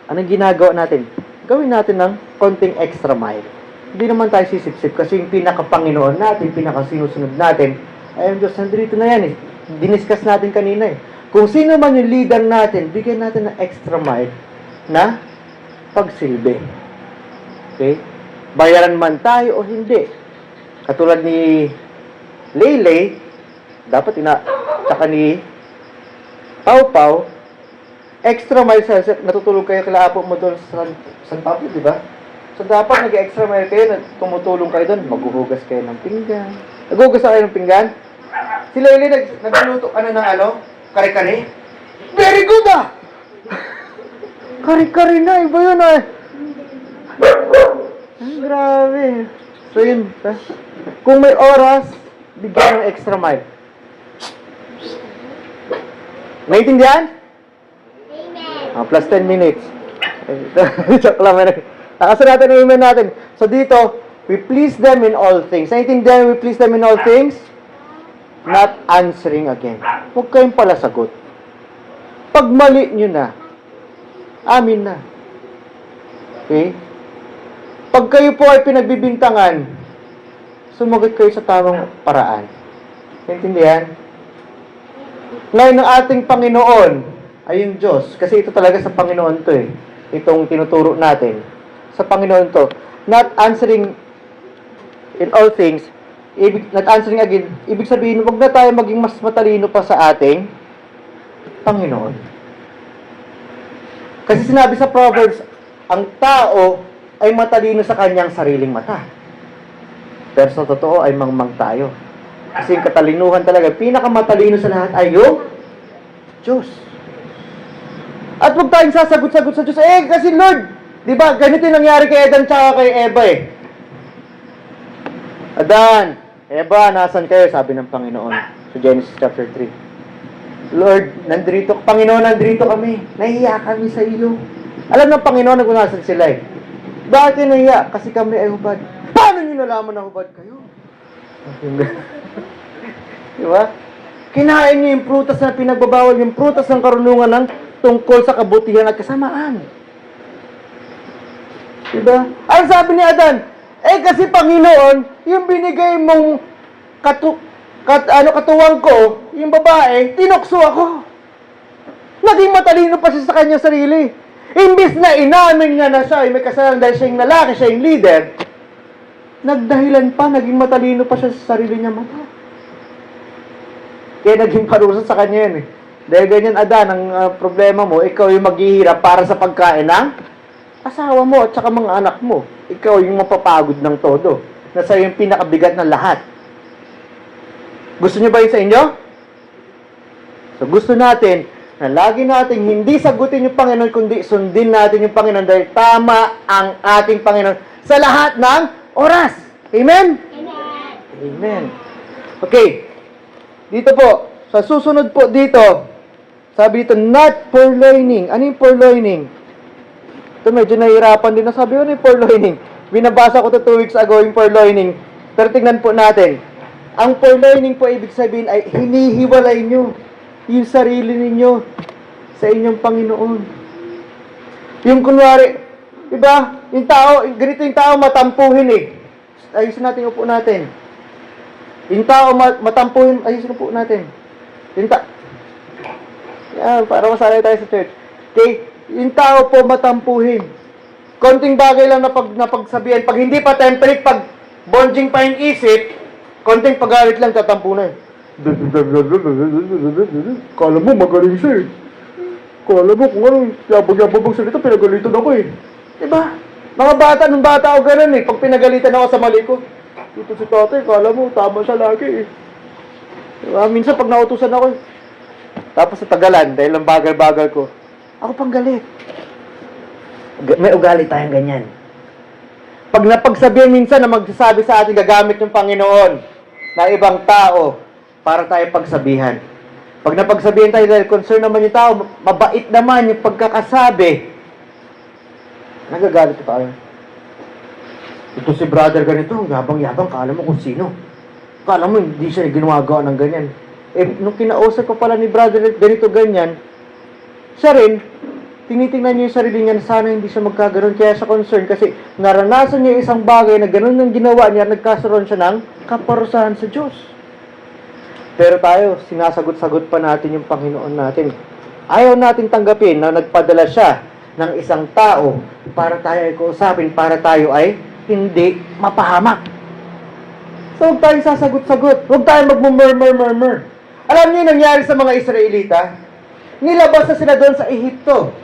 anong ginagawa natin? Gawin natin ng konting extra mile. Hindi naman tayo sisip-sip kasi yung pinaka-Panginoon natin, pinaka-sinusunod natin, ay ang Diyos, nandito na yan eh. Diniscuss natin kanina eh. Kung sino man yung leader natin, bigyan natin ng extra mile na pagsilbi. Okay? Bayaran man tayo o hindi. Katulad ni Leylay, dapat tsaka ni Pau Pau, extra mile sa natutulog kayo kila apo mo doon sa San Pablo, di ba? So dapat nag-extra mile kayo, tumutulong kayo doon, maghuhugas kayo ng pinggan. Naghuhugas kayo ng pinggan? Si Leylay, nagluluto ka na ng kare-kare? Very good ah! Kare-kare na, iba yun ah! Ay, grabe. So yun, kung may oras, bigyan ng extra mile. Naintindihan? Amen. Plus 10 minutes. Joke lang. Nakasan natin ang email natin. So dito, we please them in all things. Naintindihan, we please them in all things? Not answering again. Huwag kayong pala sagot. Pag mali nyo na, amin na. Okay? Pag kayo po ay pinagbibintangan, sumagot kayo sa tamang paraan. Naintindihan? Ngayon ng ating Panginoon ay yung Diyos. Kasi ito talaga sa Panginoon to eh. Itong tinuturo natin. Sa Panginoon to. Not answering in all things. Not answering again. Ibig sabihin, huwag na tayo maging mas matalino pa sa ating Panginoon. Kasi sinabi sa Proverbs, ang tao ay matalino sa kanyang sariling mata. Pero sa totoo ay mangmang tayo. Kasi yung katalinuhan talaga, pinakamatalino sa lahat ay yung Diyos. At huwag tayong sasagot-sagot sa Diyos. Kasi Lord, di ba, ganito yung nangyari kay Adan tsaka kay Eva eh. Adan, Eva, nasan kayo? Sabi ng Panginoon sa Genesis chapter 3. Lord, nandito, Panginoon, nandito kami. Nahiya kami sa iyo. Alam ng Panginoon na kung nasan sila eh. Bakit kayo nahiya? Kasi kami ay hubad. Paano nyo nalaman na hubad kayo? Di ba? Kinain niyo yung prutas na pinagbabawal, yung prutas ng karunungan ng tungkol sa kabutihan at kasamaan. Di ba? Ano sabi ni Adan? Kasi Panginoon, yung binigay mong katuwang ko, yung babae, tinukso ako. Naging matalino pa siya sa kanyang sarili. Imbis na inamin nga na siya, may kasalanan dahil siya yung lalaki, siya yung leader, nagdahilan pa, naging matalino pa siya sa sarili niya mata. Kaya naging parusa sa kanya yan eh. Dahil ganyan, Adan, ang problema mo, ikaw yung maghihirap para sa pagkain ng asawa mo at saka mga anak mo. Ikaw yung mapapagod ng todo. Na sa'yo yung pinakabigat ng lahat. Gusto niyo ba yun sa inyo? So gusto natin na lagi natin hindi sagutin yung Panginoon, kundi sundin natin yung Panginoon dahil tama ang ating Panginoon sa lahat ng oras. Amen? Amen. Amen. Okay. Dito po, sa susunod po dito, sabi dito, not purloining. Ano yung purloining? Ito medyo nahihirapan din na sabi, ano yung purloining? Binabasa ko ito 2 weeks ago yung purloining. Pero tingnan po natin. Ang purloining po ibig sabihin ay hinihiwalay nyo yung sarili ninyo sa inyong Panginoon. Yung kunwari, diba? Yung tao, ganito yung tao matampuhin eh. Ayusin natin upo natin. Yung tao matampuhin, ayusin upo natin. Yan, para masanay tayo sa church. Okay? Yung tao po matampuhin. Konting bagay lang na pagsabihan. Pag hindi pa temperate, pag bonjing pa yung isip, konting pagalit lang tatampunan. Kala mo magaling siya eh. Kala mo kung ano, yabag-yabag salita, pinagalitan ako eh. Diba? Mga bata, nung bata ako ganun eh. Pag pinagalitan ako sa mali ko, dito si tatay, kala mo, tama siya lagi eh. Diba? Minsan pag nautusan ako, tapos sa tagalan, dahil ang bagal-bagal ko, ako pang galit. May ugali tayong ganyan. Pag napagsabihan minsan na magsasabi sa atin, gagamit yung Panginoon. na ibang tao para tayo pagsabihan. Pag napagsabihan tayo dahil concern naman yung tao, mabait naman yung pagkakasabi, nagagalit tayo. Ito si brother ganito, yabang-yabang, kala mo kung sino. Kala mo hindi siya ginagawa ng ganyan. Nung kinausap ko pala ni brother ganito ganyan, siya rin, tinitingnan niya yung sarili niya na sana hindi siya magkagaroon, kaya siya concern kasi naranasan niya isang bagay na ganun ang ginawa niya, nagkasaroon siya ng kaparusahan sa Diyos. Pero tayo, sinasagot-sagot pa natin yung Panginoon natin. Ayaw natin tanggapin na nagpadala siya ng isang tao para tayo ay kausapin, para tayo ay hindi mapahamak. So, huwag tayo sasagot-sagot. Huwag tayo magmumurmur-murmur. Alam niyo yung nangyari sa mga Israelita? Nilabas na sila doon sa Ehipto.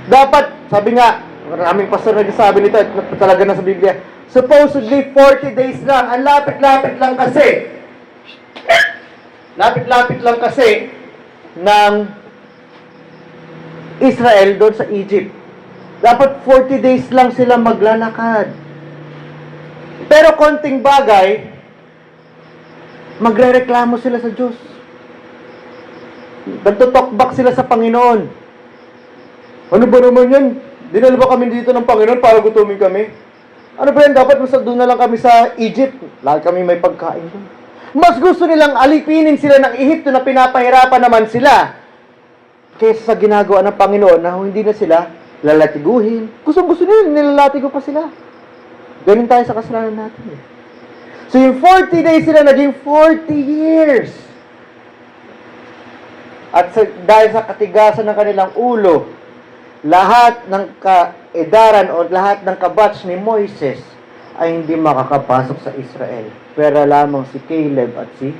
Dapat, sabi nga, maraming pastor na sabi nito, at talaga na sa Biblia, supposedly 40 days lang. Ang lapit-lapit lang kasi. Lapit-lapit lang kasi ng Israel doon sa Egypt. Dapat 40 days lang sila maglalakad. Pero konting bagay, magrereklamo sila sa Diyos. Nagtutokbak sila sa Panginoon. Ano ba naman yan? Dinala ba kami dito ng Panginoon para gutumin kami? Ano ba yan? Dapat doon na lang kami sa Egypt. Lagi kami may pagkain doon. Mas gusto nilang alipinin sila ng Ehipto na pinapahirapan naman sila kaysa sa ginagawa ng Panginoon na hindi na sila lalatiguhin. Gusto nila, nilalatigo pa sila. Ganun tayo sa kasalanan natin. So yung 40 days sila naging 40 years. At dahil sa katigasan ng kanilang ulo, lahat ng kaedaran o lahat ng kabatch ni Moises ay hindi makakapasok sa Israel. Pero lamang si Caleb at si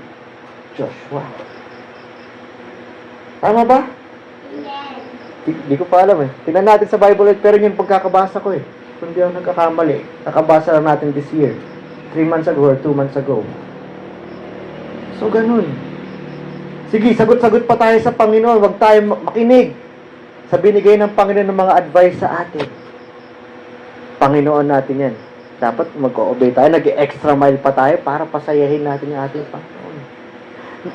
Joshua. Tama ba? Di ko pa alam eh. Tingnan natin sa Bible, pero yung pagkakabasa ko eh. Kung di ako nagkakamali, nakabasa lang natin this year. 3 months ago or 2 months ago. So, ganun. Sige, sagot-sagot pa tayo sa Panginoon. Huwag tayo makinig sa binigay ng Panginoon ng mga advice sa atin. Panginoon natin yan. Dapat mag-obey tayo. Nag-extra mile pa tayo para pasayahin natin yung ating Panginoon.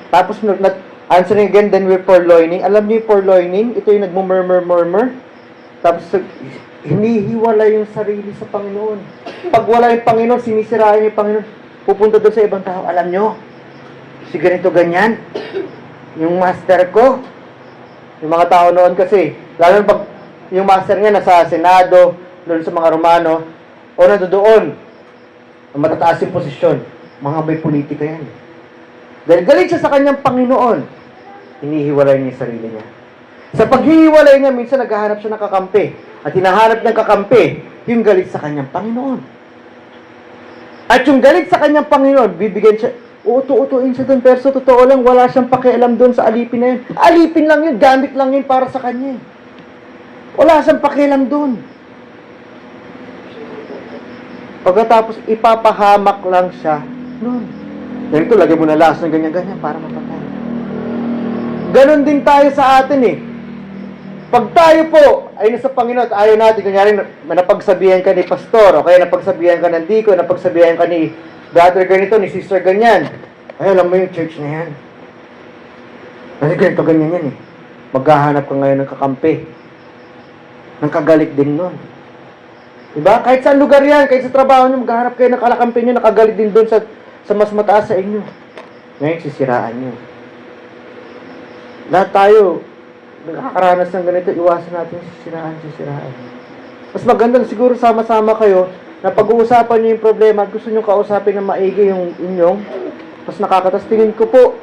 Tapos, answering again, then we're purloining. Alam niyo yung purloining? Ito yung nagmumurmur-murmur. Tapos, hinihiwala yung sarili sa Panginoon. Pag wala yung Panginoon, sinisiraan yung Panginoon. Pupunta doon sa ibang tao. Alam nyo, si ganito ganyan, yung master ko, yung mga tao noon kasi, lalo pag yung master niya nasa Senado, doon sa mga Romano, o nandoon, matataas yung posisyon, mga may politika yan. Dahil galit siya sa kanyang Panginoon, hinihiwalay niya yung sarili niya. Sa paghihiwalay niya, minsan naghahanap siya ng kakampi. At hinahanap niyang kakampi, yung galit sa kanyang Panginoon. At yung galit sa kanyang Panginoon, bibigyan siya, uuto-utuin siya doon, pero sa totoo lang, wala siyang pakialam doon sa alipin na yun. Alipin lang yun, gamit lang yun para sa kanya. Wala siyang pakialam doon. Pagkatapos, ipapahamak lang siya noon. Ganito, lagay mo na lakas ng ganyan-ganyan para mapatay. Ganon din tayo sa atin eh. Pag tayo po ay nasa Panginoon at ayaw natin, kunyari napagsabihan ka ni pastor, o kaya napagsabihan ka ng diko, napagsabihan ka ni brother ganito, ni sister ganyan. Ay, alam mo yung church na yan. Kasi ganito ganyan yan eh. Maghahanap ka ngayon ng kakampi. Ng kagalit din nun. Diba? Kahit saan lugar yan, kahit sa trabaho nyo, maghahanap kayo ng kalakampi nyo, nakagalit din doon sa mas mataas sa inyo. Ngayon, sisiraan nyo. Lahat tayo, nakakaranas ng ganito, iwasan natin sisiraan. Mas maganda siguro sama-sama kayo na pag-uusapan nyo yung problema at gusto nyo kausapin na maigi yung inyong, mas nakakatas. Tingin ko po,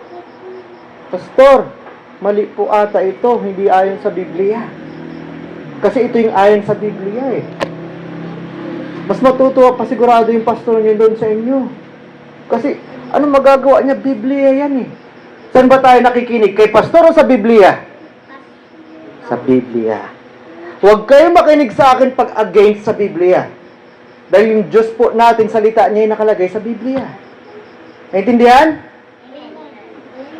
Pastor, mali po ata ito, hindi ayon sa Biblia. Kasi ito yung ayon sa Biblia eh. Mas matutuwa pa sigurado yung pastor nyo doon sa inyo. Kasi, ano magagawa niya? Biblia yan eh. Saan ba tayo nakikinig? Kay pastor o sa Biblia? Sa Biblia. Huwag kayo makinig sa akin pag against sa Biblia. Dahil yung Diyos po natin, salita niya yung nakalagay sa Biblia. Naintindihan?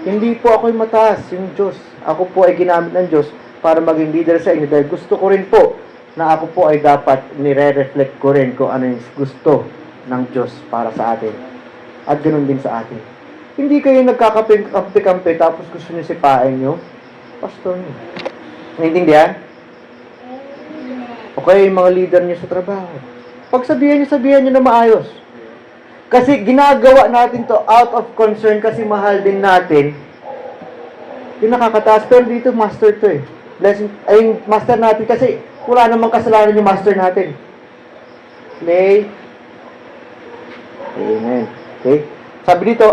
Hindi po ako'y mataas, yung Diyos. Ako po ay ginamit ng Diyos para maging leader sa inyo. Dahil gusto ko rin po na ako po ay dapat nire-reflect ko rin kung ano yung gusto ng Diyos para sa atin. At ganun din sa atin. Hindi kayo nagkakakampi-kampi tapos gusto niyo sipain nyo, pastor niyo. Naintindihan? O kaya yung mga leader niyo sa trabaho. Pagsabihan niyo na maayos. Kasi ginagawa natin to out of concern kasi mahal din natin. Yung nakakataas. Pero dito, master to eh. Blessing, ay, yung master natin kasi wala namang kasalanan yung master natin. May Amen. Okay? Sabi dito,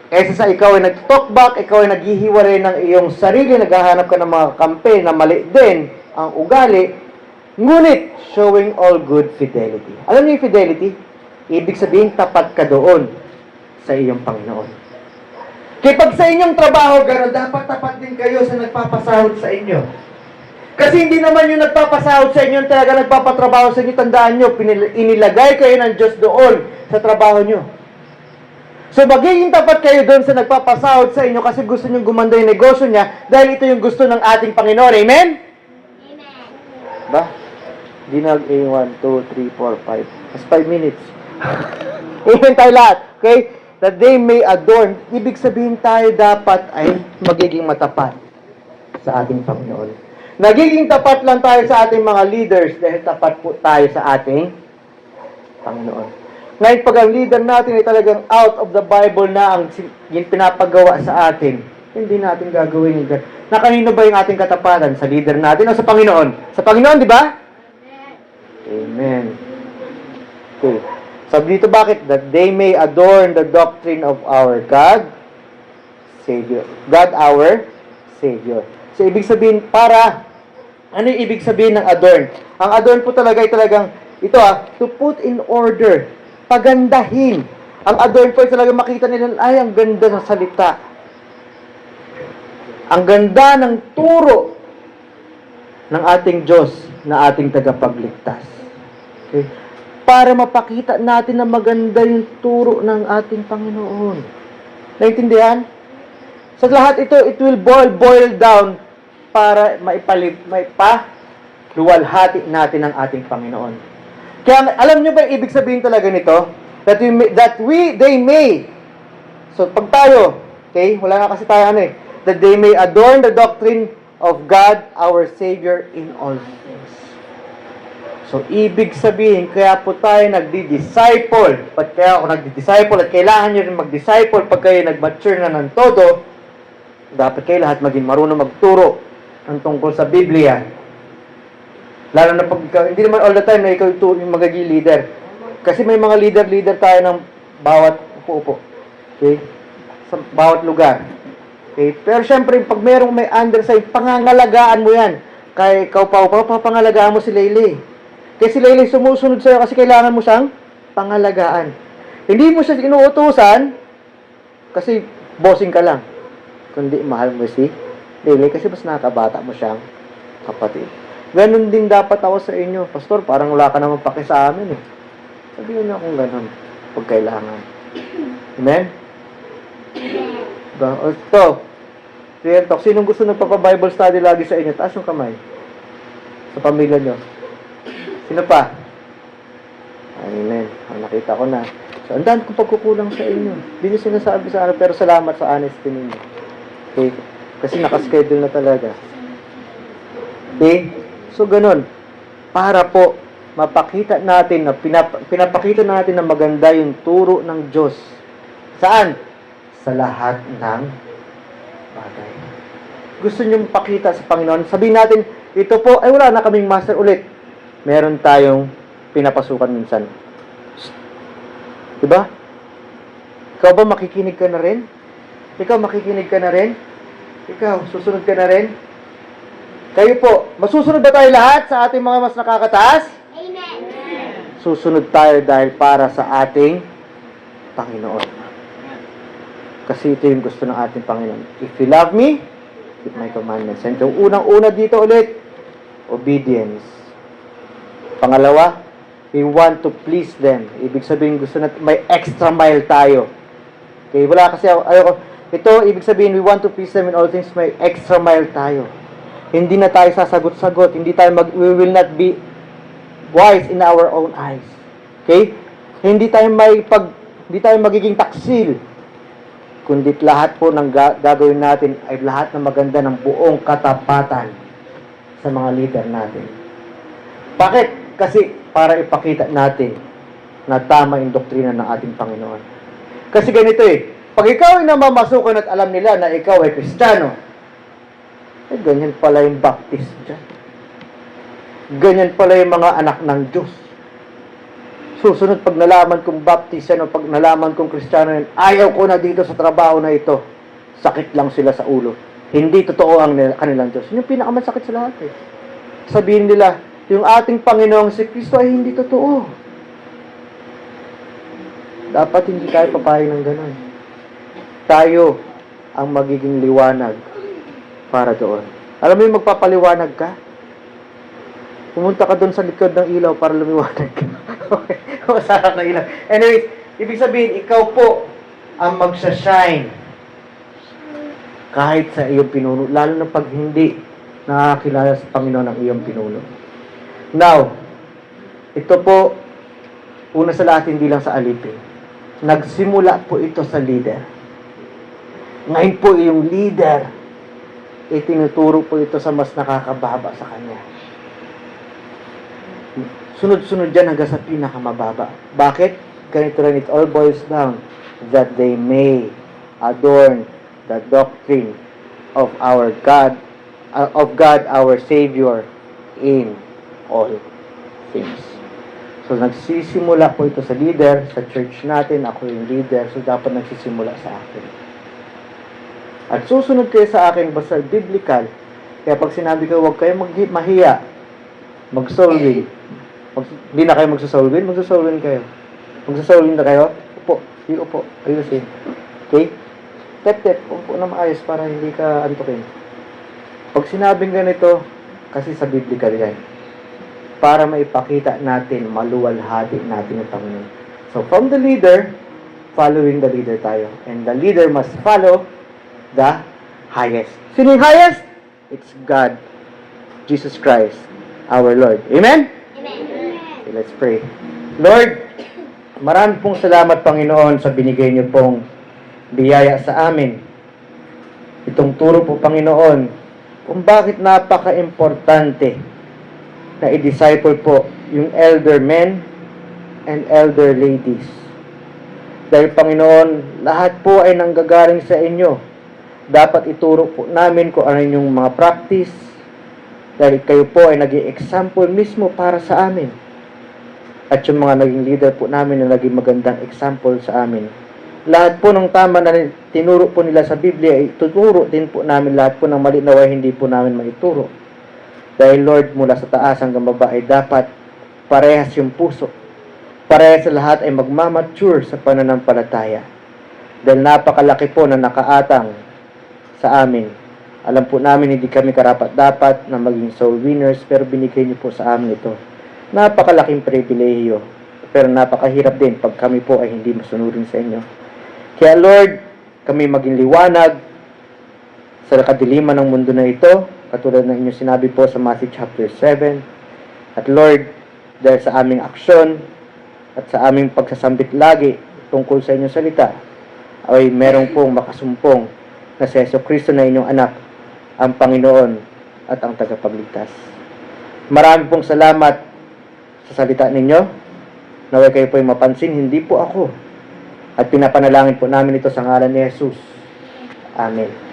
kaysa sa ikaw ay nag-talk back, ikaw ay naghihiwalay ng iyong sarili, naghahanap ka ng mga kampe na mali din ang ugali, ngunit showing all good fidelity. Alam niyo yung fidelity? Ibig sabihin, tapat ka doon sa iyong Panginoon. Kaya pag sa inyong trabaho, gano'n, dapat tapat din kayo sa nagpapasahod sa inyo. Kasi hindi naman yung nagpapasahod sa inyo talaga nagpapatrabaho sa inyo. Tandaan nyo, inilagay kayo ng Diyos doon sa trabaho nyo. So magiging tapat kayo doon sa nagpapasahod sa inyo kasi gusto nyo gumanda yung negosyo niya dahil ito yung gusto ng ating Panginoon. Amen? Amen. Ba? Di nag 1, 2, 3, 4, 5. Mas 5 minutes. Amen tayo lahat. Okay? That they may adorn. Ibig sabihin tayo dapat ay magiging matapat sa ating Panginoon. Nagiging tapat lang tayo sa ating mga leaders dahil tapat po tayo sa ating Panginoon. Ngayon, pag ang leader natin ay talagang out of the Bible na ang yung pinapagawa sa atin, hindi natin gagawin yung na kanino ba yung ating katapatan? Sa leader natin o sa Panginoon? Sa Panginoon, di ba? Amen. Okay. Sabi dito, bakit? That they may adorn the doctrine of our God, Savior. God, our Savior. So, ibig sabihin, ano yung ibig sabihin ng adorn? Ang adorn po talaga ay talagang, to put in order, pagandahin. Ang adorn po ay talagang makita nila, ay, ang ganda ng salita. Ang ganda ng turo ng ating Diyos na ating tagapagligtas. Okay? Para mapakita natin na maganda yung turo ng ating Panginoon. Naintindihan? Sa lahat ito, it will boil down para maipaluwalhati natin ang ating Panginoon. Kaya alam nyo ba yung ibig sabihin talaga nito? They may. So pag tayo, okay, wala na kasi tayo that they may adorn the doctrine of God, our Savior in all things. So ibig sabihin, kaya po tayo nagdi-disciple. Kaya ako nagdi-disciple at kailangan nyo rin mag-disciple pag kayo nag-mature na ng todo, dapat kayo lahat maging marunong magturo ng tungkol sa Biblia. Lalo na pag ikaw, hindi naman all the time na ikaw yung magiging leader. Kasi may mga leader tayo ng bawat upo-upo. Okay? Sa bawat lugar. Okay? Pero syempre, pag merong may under sa'yo, pangangalagaan mo yan. Kaya ikaw pangalagaan mo si Leyle. Kaya si Leyle sumusunod sa'yo kasi kailangan mo siyang pangalagaan. Hindi mo siya inuutusan kasi bossing ka lang. Kundi mahal mo si Leyle kasi mas nakabata mo siyang kapatid. Ganon din dapat ako sa inyo. Pastor, parang wala ka naman paki sa amin eh. Sabihin niyo akong ganon pag kailangan. Amen? Diba? O ito, real talk. Sinong gusto nagpapa-Bible study lagi sa inyo? Taas yung kamay. Sa pamilya nyo. Sino pa? Amen. Nakita ko na. So, ang dami kong pagkukulang sa inyo. Hindi nyo sinasabi sa ano, pero salamat sa honesty ninyo. Okay? Kasi nakaschedule na talaga. Okay? So, ganun. Para po, mapakita natin na pinapakita natin na maganda yung turo ng Diyos. Saan? Sa lahat ng bagay. Gusto nyo pakita sa Panginoon. Sabihin natin, ito po, ay wala na kaming master ulit. Meron tayong pinapasukan minsan. Diba? Ikaw ba makikinig ka na rin? Ikaw makikinig ka na rin? Ikaw, susunod ka na rin? Kayo po, masusunod ba tayo lahat sa ating mga mas nakakataas? Amen. Susunod tayo dahil para sa ating Panginoon. Kasi ito yung gusto ng ating Panginoon. If you love me, keep my commandments. And yung unang-una dito ulit, obedience. Pangalawa, we want to please them. Ibig sabihin, gusto natin, may extra mile tayo. Okay, wala kasi ayoko. Ito, ibig sabihin, we want to please them in all things, may extra mile tayo. Hindi na tayo sasagot-sagot. Hindi tayo we will not be wise in our own eyes. Okay? Hindi tayo may Hindi tayo magiging taksil. Kundi lahat po ng gagawin natin ay lahat ng maganda ng buong katapatan sa mga leader natin. Bakit? Kasi para ipakita natin na tama yung doktrina ng ating Panginoon. Kasi ganito pag ikaw ay namamasukan at alam nila na ikaw ay Kristiyano, ganyan pala yung baptist dyan. Ganyan pala yung mga anak ng Diyos. Susunod, pag nalaman kong baptist yan o pag nalaman kong Kristiyano yan, ayaw ko na dito sa trabaho na ito. Sakit lang sila sa ulo. Hindi totoo ang kanilang Diyos. Yun yung pinakamasakit sa lahat Sabihin nila, yung ating Panginoong si Kristo ay hindi totoo. Dapat hindi tayo papayag ng ganun. Tayo ang magiging liwanag para doon. Alam mo yung magpapaliwanag ka? Pumunta ka doon sa likod ng ilaw para lumiwanag ka. Okay. Masarap na ilaw. Anyways, ibig sabihin, ikaw po ang magsashine kahit sa iyong pinuno. Lalo na pag hindi nakakilala sa Panginoon ang iyong pinuno. Now, ito po, una sa lahat, hindi lang sa alipin. Nagsimula po ito sa leader. Ngayon po, yung leader, itinuturo po ito sa mas nakakababa sa kanya. Sunod-sunod dyan hanggang sa pinakamababa. Bakit? Ganito rin, it all boils down that they may adorn the doctrine of our God, our Savior, in all things. So, nagsisimula po ito sa leader, sa church natin, ako yung leader, so dapat nagsisimula sa akin. At susunod kayo sa akin, basta biblical, kaya pag sinabi ko, huwag kayo mahiya, mag-soul win. Hindi na kayo magsa-soul win, magsa-soul win kayo. Magsa-soul win na kayo, upo, upo, ayusin. Okay? Tep-tep, upo na maayos para hindi ka antukin. Pag sinabing ganito, kasi sa biblical yan, para maipakita natin, maluwalhati natin yung Panginoon. So, from the leader, following the leader tayo. And the leader must follow the highest. Sino yung highest? It's God, Jesus Christ, our Lord. Amen? Amen. Okay, let's pray. Lord, marami pong salamat, Panginoon, sa binigay niyo pong biyaya sa amin. Itong turo po, Panginoon, kung bakit napaka-importante na i-disciple po yung elder men and elder ladies. Dahil, Panginoon, lahat po ay nanggagaling sa inyo. Dapat ituro po namin kung ano yung mga practice. Dahil kayo po ay naging example mismo para sa amin. At yung mga naging leader po namin na naging magandang example sa amin. Lahat po ng tama na tinuro po nila sa Biblia, ituturo din po namin lahat po ng mali na hindi po namin maituro. Dahil Lord, mula sa taas hanggang baba ay dapat parehas yung puso. Parehas sa lahat ay magmamature sa pananampalataya. Dahil napakalaki po na nakaatang sa amin. Alam po namin hindi kami karapat-dapat na maging soul winners, pero binigay niyo po sa amin ito. Napakalaking pribilehiyo, pero napakahirap din pag kami po ay hindi masunurin sa inyo. Kaya Lord, kami maging liwanag sa kadiliman ng mundo na ito, katulad ng inyong sinabi po sa Matthew chapter 7. At Lord, dahil sa aming aksyon at sa aming pagsasambit lagi tungkol sa inyong salita, ay merong pong makasumpong na si Jesucristo na inyong anak, ang Panginoon at ang tagapagligtas. Marami pong salamat sa salita ninyo. Naway kayo po yung mapansin, hindi po ako. At pinapanalangin po namin ito sa ngalan ni Jesus. Amen.